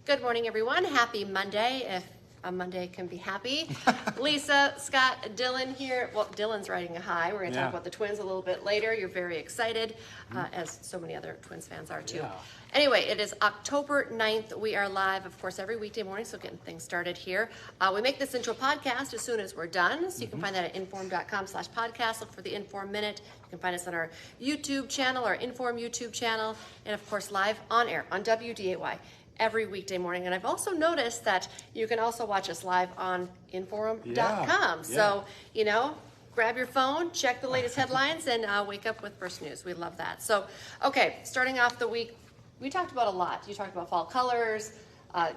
Good morning, everyone. Happy Monday, if a Monday can be happy. Lisa, Scott, Dylan here. Well, Dylan's riding a high. We're going to talk about the Twins a little bit later. You're very excited, as so many other Twins fans are too. Anyway, it is October 9th. We are live, of course, every weekday morning, so getting things started here. We make this into a podcast as soon as we're done, so you can find that at inform.com/podcast. Look for the Inform Minute. You can find us on our YouTube channel, our Inform YouTube channel, and of course live on air on WDAY every weekday morning. And I've also noticed that you can also watch us live on inform.com. So, you know, grab your phone, check the latest headlines, and wake up with First News. We love that. So, okay, starting off the week, we talked about a lot. You talked about fall colors,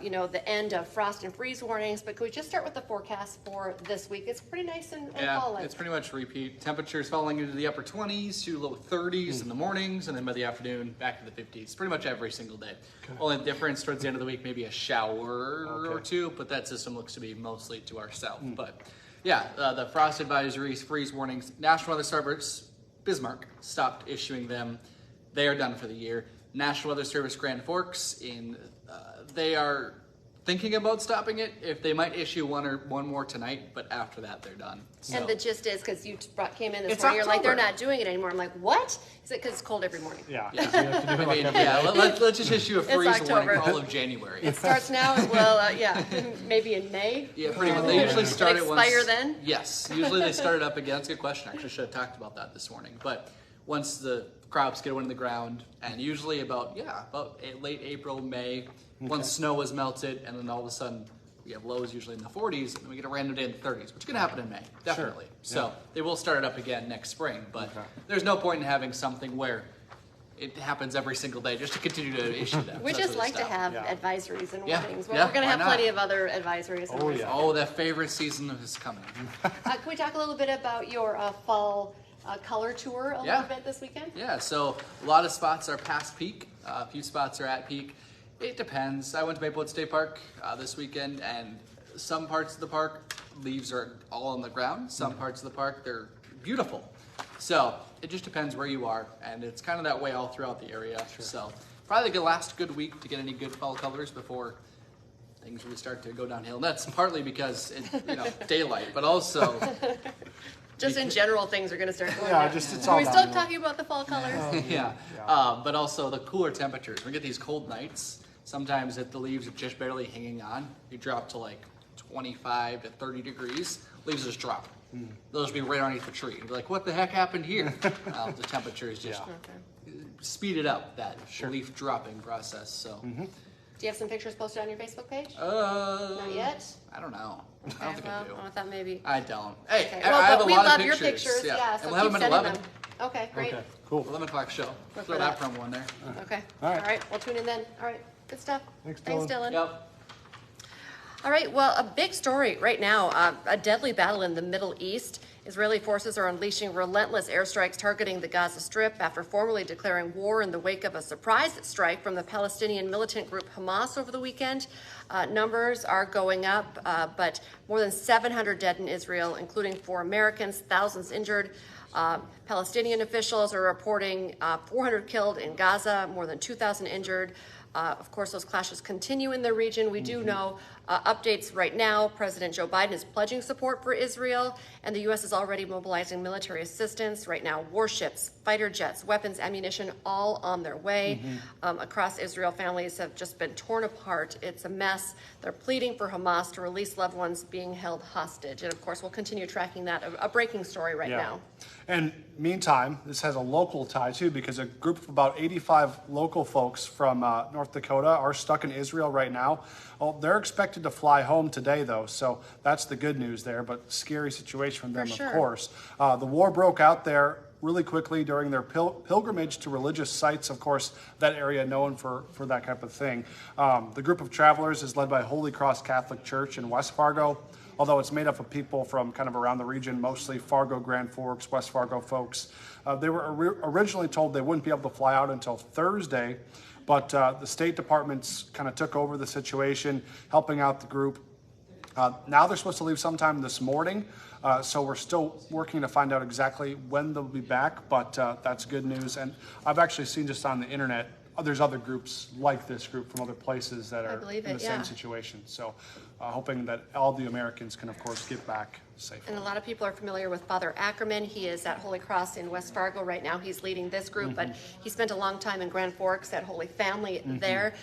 you know, the end of frost and freeze warnings, but could we just start with the forecast for this week? It's pretty nice and fall-like. It's pretty much repeat. Temperatures falling into the upper 20s to low 30s in the mornings, and then by the afternoon, back to the 50s. Pretty much every single day. Only difference towards the end of the week, maybe a shower or two, but that system looks to be mostly to our south. But yeah, the frost advisories, freeze warnings, National Weather Service, Bismarck, stopped issuing them. They are done for the year. National Weather Service Grand Forks, they are thinking about stopping it. If they might issue one more tonight, but after that they're done. So. And the gist is, because you came in this morning, you're like, they're not doing it anymore. I'm like, what? Is it because it's cold every morning? Yeah. So you have to do it let's just issue a freeze warning for all of January. It starts now, maybe in May. Yeah, pretty much. They usually start it once. Expire then? Yes, usually they start it up again. That's a good question. I actually should have talked about that this morning. But once the crops get in the ground, and usually about late April, May, once snow has melted, and then all of a sudden we have lows usually in the 40s, and we get a random day in the 30s, which is going to happen in May, definitely. So they will start it up again next spring, but there's no point in having something where it happens every single day just to continue to issue them. We just like to have advisories and warnings. Well, we're going to have not? plenty of other advisories. Oh, that favorite season is coming. Can we talk a little bit about your fall color tour a little bit this weekend? Yeah, so a lot of spots are past peak. A few spots are at peak. It depends. I went to Maplewood State Park this weekend, and some parts of the park, leaves are all on the ground. Some parts of the park, they're beautiful. So it just depends where you are, and it's kind of that way all throughout the area. So probably the last good week to get any good fall colors before things really start to go downhill. And that's partly because it's daylight, but also just in general, things are going to start going down. It's all. Are we still talking about the fall colors? But also the cooler temperatures. We get these cold nights. Sometimes if the leaves are just barely hanging on, you drop to like 25 to 30 degrees. Leaves just drop. They'll just be right underneath the tree. You'll be like, what the heck happened here? The temperature is just speeded up that leaf dropping process. So. Do you have some pictures posted on your Facebook page? Not yet. I don't know. Okay, I don't think I do. I thought maybe. I don't. Hey, Okay. I have a we lot love of your pictures. Yeah, so and we'll have them at 11. Them. Okay, great. Okay, cool. 11 o'clock show. Look Throw for that that. promo in there. Okay. All right. All right. We'll tune in then. All right. Good stuff. Thanks, Dylan. Yep. All right. Well, a big story right now. A deadly battle in the Middle East. Israeli forces are unleashing relentless airstrikes targeting the Gaza Strip after formally declaring war in the wake of a surprise strike from the Palestinian militant group Hamas over the weekend. Numbers are going up, but more than 700 dead in Israel, including 4 Americans, thousands injured. Palestinian officials are reporting 400 killed in Gaza, more than 2,000 injured. Of course, those clashes continue in the region. We do know updates right now. President Joe Biden is pledging support for Israel, and the U.S. is already mobilizing military assistance. Right now, warships, fighter jets, weapons, ammunition, all on their way. Across Israel, families have just been torn apart. It's a mess. They're pleading for Hamas to release loved ones being held hostage. And of course, we'll continue tracking that, a breaking story right now. And meantime, this has a local tie too, because a group of about 85 local folks from North Dakota are stuck in Israel right now. Well, they're expected to fly home today, though, so that's the good news there, but scary situation for them, of course. The war broke out there really quickly during their pilgrimage to religious sites. Of course, that area known for that type of thing. The group of travelers is led by Holy Cross Catholic Church in West Fargo, although it's made up of people from kind of around the region, mostly Fargo, Grand Forks, West Fargo folks. They were originally told they wouldn't be able to fly out until Thursday, but the State Department's kind of took over the situation, helping out the group. Now they're supposed to leave sometime this morning, so we're still working to find out exactly when they'll be back, but that's good news. And I've actually seen just on the internet there's other groups like this group from other places that are believe in it, the yeah. same situation. So hoping that all the Americans can, of course, get back safely. And a lot of people are familiar with Father Ackerman. He is at Holy Cross in West Fargo right now. He's leading this group, but he spent a long time in Grand Forks at Holy Family there.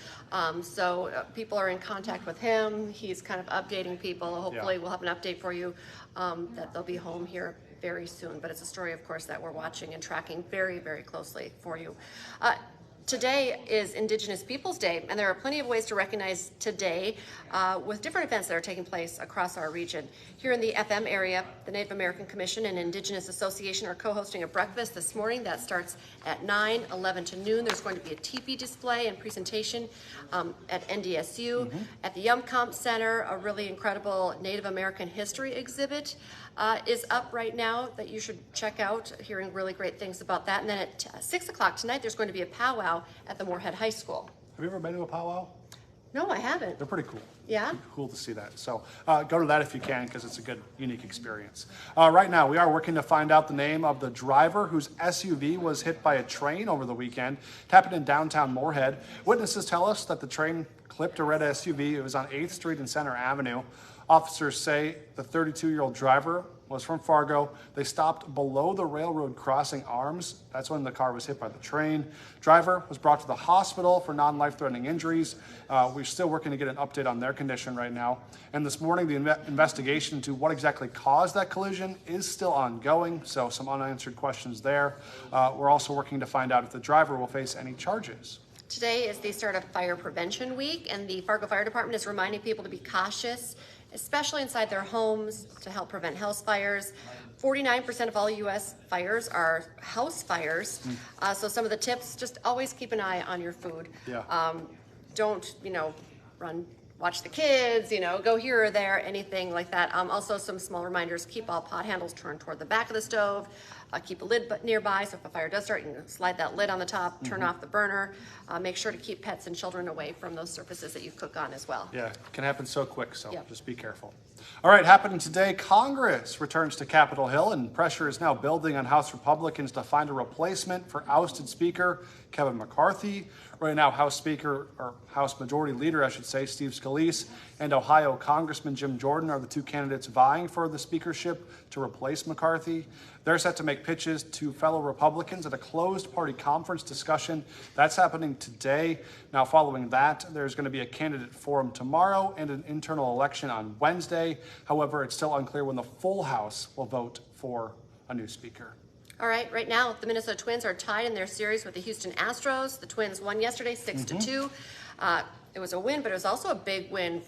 So people are in contact with him. He's kind of updating people. Hopefully we'll have an update for you that they'll be home here very soon. But it's a story, of course, that we're watching and tracking very, very closely for you. Today is Indigenous Peoples Day, and there are plenty of ways to recognize today with different events that are taking place across our region. Here in the FM area, the Native American Commission and Indigenous Association are co-hosting a breakfast this morning that starts at 9, 11 to noon. There's going to be a teepee display and presentation at NDSU. At the Yumcomp Center, a really incredible Native American history exhibit is up right now that you should check out, hearing really great things about that. And then at 6 o'clock tonight, there's going to be a powwow at the Moorhead High School. Have you ever been to a powwow? No, I haven't. They're pretty cool. Yeah? Cool to see that. So go to that if you can, because it's a good, unique experience. Right now, we are working to find out the name of the driver whose SUV was hit by a train over the weekend. It happened in downtown Moorhead. Witnesses tell us that the train clipped a red SUV. It was on 8th Street and Center Avenue. Officers say the 32-year-old driver was from Fargo. They stopped below the railroad crossing arms. That's when the car was hit by the train. Driver was brought to the hospital for non-life-threatening injuries. We're still working to get an update on their condition right now. And this morning, the investigation into what exactly caused that collision is still ongoing, so some unanswered questions there. We're also working to find out if the driver will face any charges. Today is the start of Fire Prevention Week, and the Fargo Fire Department is reminding people to be cautious, especially inside their homes, to help prevent house fires. 49% of all U.S. fires are house fires. So some of the tips, just always keep an eye on your food. Yeah. Don't, watch the kids, go here or there, anything like that. Also, some small reminders: keep all pot handles turned toward the back of the stove. Keep a lid nearby, so if a fire does start, you can slide that lid on the top, turn off the burner. Make sure to keep pets and children away from those surfaces that you cook on as well. Yeah, it can happen so quick, so Yep. just be careful. All right, happening today, Congress returns to Capitol Hill, and pressure is now building on House Republicans to find a replacement for ousted Speaker Kevin McCarthy. Right now, House Majority Leader, I should say, Steve Scalise, and Ohio Congressman Jim Jordan are the two candidates vying for the speakership to replace McCarthy. They're set to make pitches to fellow Republicans at a closed party conference discussion. That's happening today. Now, following that, there's going to be a candidate forum tomorrow and an internal election on Wednesday. However, it's still unclear when the full House will vote for a new speaker. All right, right now, the Minnesota Twins are tied in their series with the Houston Astros. The Twins won yesterday, 6-2. It was a win, but it was also a big win.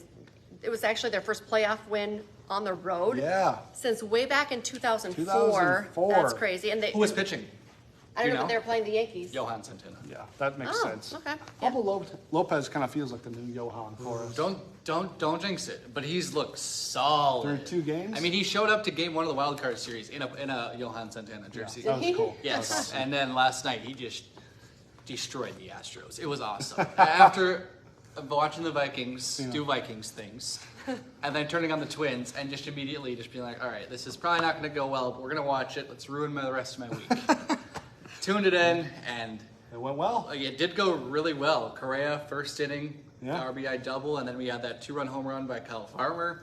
It was actually their first playoff win on the road. Yeah. Since way back in 2004. 2004. That's crazy. And Who was pitching? I don't Do you know, but know? they were playing the Yankees. Johan Santana. Yeah, that makes sense. Okay. Pablo Lopez kind of feels like the new Johan for us. Don't jinx it. But he's looked solid. Through 2 games? I mean, he showed up to game 1 of the wild card series in a Johan Santana jersey. That was cool. Yes, and then last night he just destroyed the Astros. It was awesome. After watching the Vikings do Vikings things, and then turning on the Twins and just immediately just being like, all right, this is probably not going to go well, but we're going to watch it. Let's ruin the rest of my week. Tuned it in, and It went well. it did go really well. Correa, first inning, Yeah. RBI double, and then we had that 2-run home run by Kyle Farmer,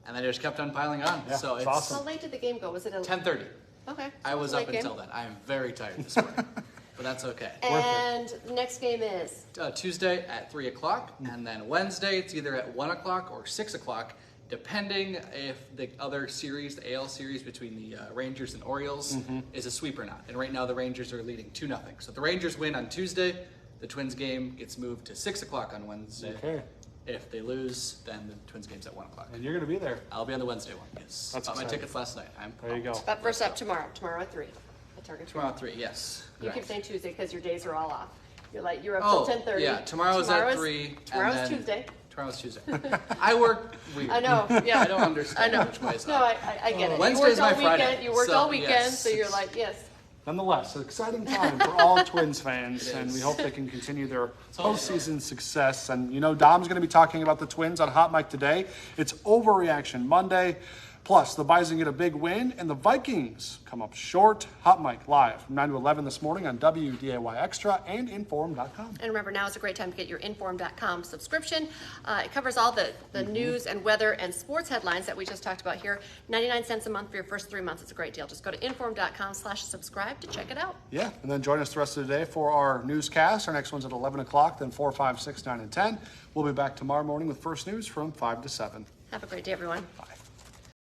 and then it just kept on piling on. Yeah, So it's it's awesome. How late did the game go? Was it 10:30. Okay. I was Late up game. until then. I am very tired this morning, but that's okay. And the next game is? Tuesday at 3 o'clock, and then Wednesday it's either at 1 o'clock or 6 o'clock, depending if the other series, the AL series between the Rangers and Orioles, is a sweep or not. And right now the Rangers are leading 2-0. So if the Rangers win on Tuesday, the Twins game gets moved to 6 o'clock on Wednesday. Okay. If they lose, then the Twins game's at 1 o'clock. And you're going to be there. I'll be on the Wednesday one, yes. That's Bought my exciting. tickets last night. I'm There you go. pumped. But first up, tomorrow at 3 at Target. Tomorrow at 3, yes. You keep saying Tuesday because your days are all off. You're up Oh, till 10:30. yeah, tomorrow's at 3. and Tomorrow's then- Tuesday. Tomorrow's Tuesday. I work weird. I know. Yeah. I don't understand I know. which way is No, up. I get it. Wednesday's you worked my all Friday, weekend. You worked so, all weekend, yes. so you're like, yes. Nonetheless, an exciting time for all Twins fans, It and is. we hope they can continue their all- postseason success. And Dom's going to be talking about the Twins on Hot Mic today. It's Overreaction Monday. Plus, the Bison get a big win, and the Vikings come up short. Hot Mic live from 9 to 11 this morning on WDAY Extra and Inform.com. And remember, now is a great time to get your Inform.com subscription. It covers all the news and weather and sports headlines that we just talked about here. 99 cents a month for your first 3 months. It's a great deal. Just go to Inform.com/subscribe to check it out. Yeah, and then join us the rest of the day for our newscast. Our next one's at 11 o'clock, then 4, 5, 6, 9, and 10. We'll be back tomorrow morning with First News from 5 to 7. Have a great day, everyone. Bye.